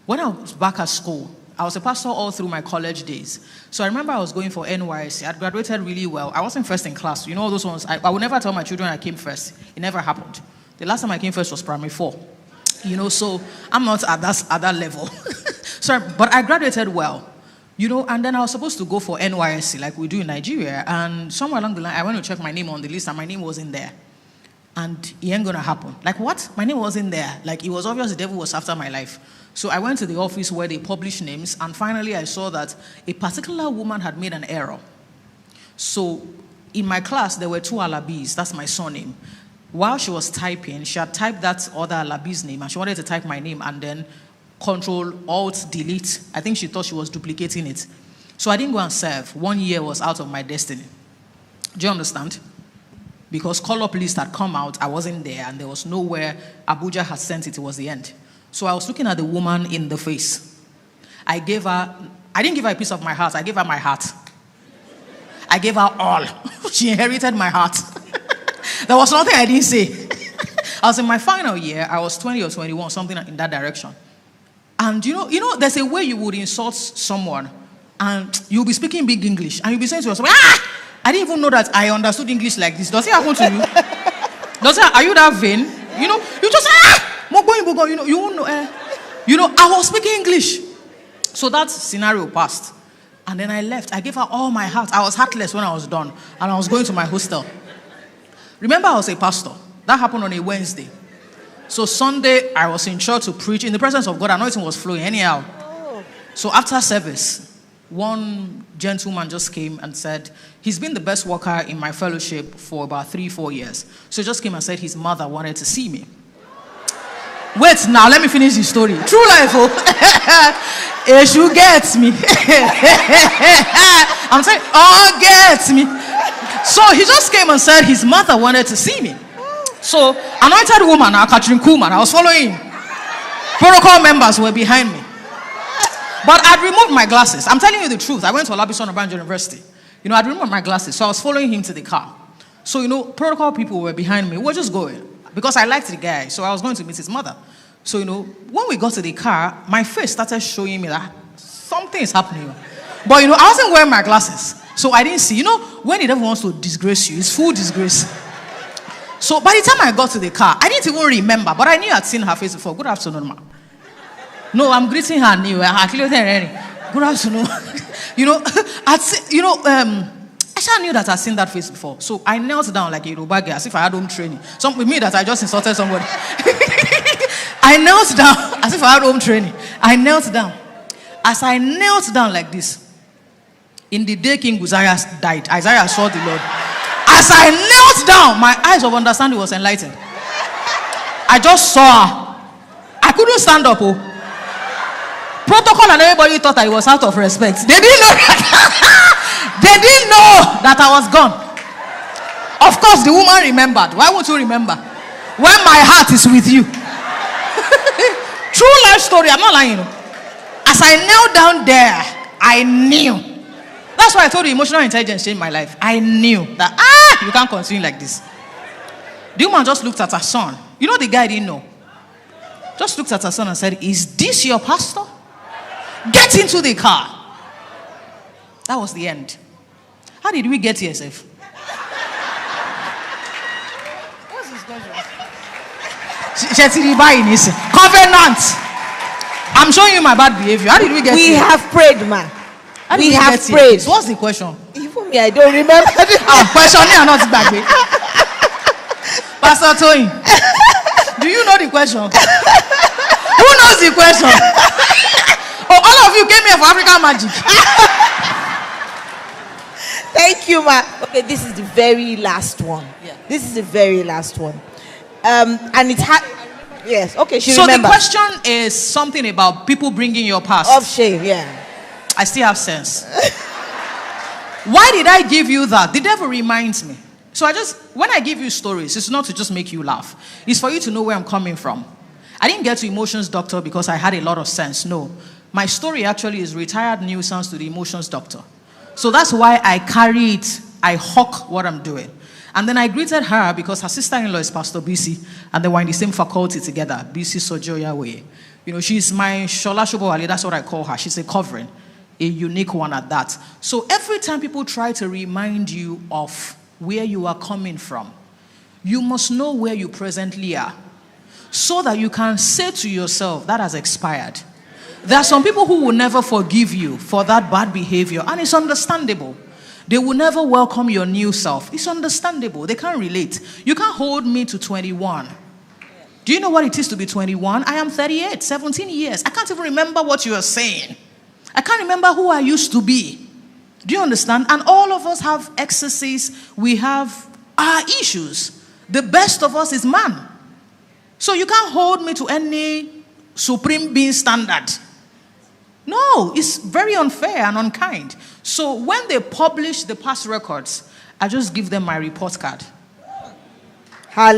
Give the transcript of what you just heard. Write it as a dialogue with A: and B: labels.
A: when I was back at school, I was a pastor all through my college days. So I remember I was going for NYSC. I'd graduated really well. I wasn't first in class. You know all those ones? I would never tell my children I came first. It never happened. The last time I came first was primary 4. You know, so I'm not at that level. But I graduated well. You know, and then I was supposed to go for NYSC like we do in Nigeria. And somewhere along the line, I went to check my name on the list and my name wasn't there. And it ain't gonna happen. Like what? My name wasn't there. Like it was obvious the devil was after my life. So I went to the office where they publish names, and finally I saw that a particular woman had made an error. So in my class, there were 2 Alabis. That's my surname. While she was typing, she had typed that other Alabi's name, and she wanted to type my name and then Control, Alt, Delete. I think she thought she was duplicating it. So I didn't go and serve. 1 year was out of my destiny. Do you understand? Because call-up list had come out, I wasn't there, and there was nowhere Abuja had sent it. It was the end. So I was looking at the woman in the face. I didn't give her a piece of my heart. I gave her my heart. I gave her all. She inherited my heart. There was nothing I didn't say. I was in my final year. I was 20 or 21, something in that direction. And you know, there's a way you would insult someone, and you'll be speaking big English, and you'll be saying to yourself, I didn't even know that I understood English like this. Does it happen to you? Are you that vain? You know, you just you won't know. You know, I was speaking English. So that scenario passed. And then I left. I gave her all my heart. I was heartless when I was done. And I was going to my hostel. Remember, I was a pastor. That happened on a Wednesday. So Sunday, I was in church to preach. In the presence of God, anointing was flowing anyhow. So after service, one gentleman just came and said, he's been the best worker in my fellowship for about 3-4 years. So he just came and said his mother wanted to see me. Wait, now let me finish the story. True life, oh. Eshu gets me. I'm saying, oh, gets me. So he just came and said his mother wanted to see me. So, anointed woman, Katrin Kuhlman, I was following. Protocol members were behind me. But I'd removed my glasses. I'm telling you the truth. I went to Alabi University. You know, I'd removed my glasses, so I was following him to the car. So, you know, protocol people were behind me. We were just going. Because I liked the guy, so I was going to meet his mother. So, you know, when we got to the car, my face started showing me that something is happening. But, you know, I wasn't wearing my glasses. So I didn't see. You know, when the devil wants to disgrace you, it's full disgrace. So by the time I got to the car, I didn't even remember, but I knew I'd seen her face before. Good afternoon, ma. No, I'm greeting her new. Good afternoon. You know, I sure knew that I'd seen that face before. So I knelt down like a Yoruba girl, as if I had home training. With me that I just insulted somebody. I knelt down as if I had home training. I knelt down. As I knelt down like this, in the day King Uzziah died, Isaiah saw the Lord. As I knelt down, my eyes of understanding was enlightened. I just saw her. I couldn't stand up. Oh. Protocol and everybody thought I was out of respect. They didn't know that. They didn't know that I was gone. Of course, the woman remembered. Why won't you remember? When my heart is with you. True life story. I'm not lying. As I knelt down there, I knew. That's why I told you emotional intelligence changed my life. I knew that, you can't continue like this. The woman just looked at her son. You know the guy didn't know. Just looked at her son and said, is this your pastor? Get into the car. That was the end. How did we get here, Seth? What's this question? Covenant. I'm showing you my bad behavior. How did we get here?
B: We have prayed, man. We have prayed.
A: What's the question?
B: Even me, I don't remember.
A: Question me or not back. Pastor Toyin, do you know the question? Who knows the question? Oh, all of you came here for African magic.
B: Thank you, ma. Okay, this is the very last one. Yeah. This is the very last one. And it had. Yes. Okay. She remembers.
A: So the question is something about people bringing your past.
B: Of shame. Yeah.
A: I still have sense. Why did I give you that? The devil reminds me. So when I give you stories, it's not to just make you laugh. It's for you to know where I'm coming from. I didn't get to emotions doctor because I had a lot of sense. No. My story actually is retired nuisance to the emotions doctor. So that's why I carry it. I hawk what I'm doing. And then I greeted her because her sister-in-law is Pastor BC. And they were in the same faculty together. BC Sojoya Way. You know, she's my Shola Shobowale, that's what I call her. She's a covering, a unique one at that. So every time people try to remind you of where you are coming from, you must know where you presently are, so that you can say to yourself, that has expired. There are some people who will never forgive you for that bad behavior, and it's understandable. They will never welcome your new self. It's understandable. They can't relate. You can't hold me to 21. Do you know what it is to be 21? I am 38, 17 years. I can't even remember what you are saying. I can't remember who I used to be. Do you understand? And all of us have excesses. We have our issues. The best of us is man. So you can't hold me to any supreme being standard. No, it's very unfair and unkind. So when they publish the past records, I just give them my report card.
B: Hallelujah.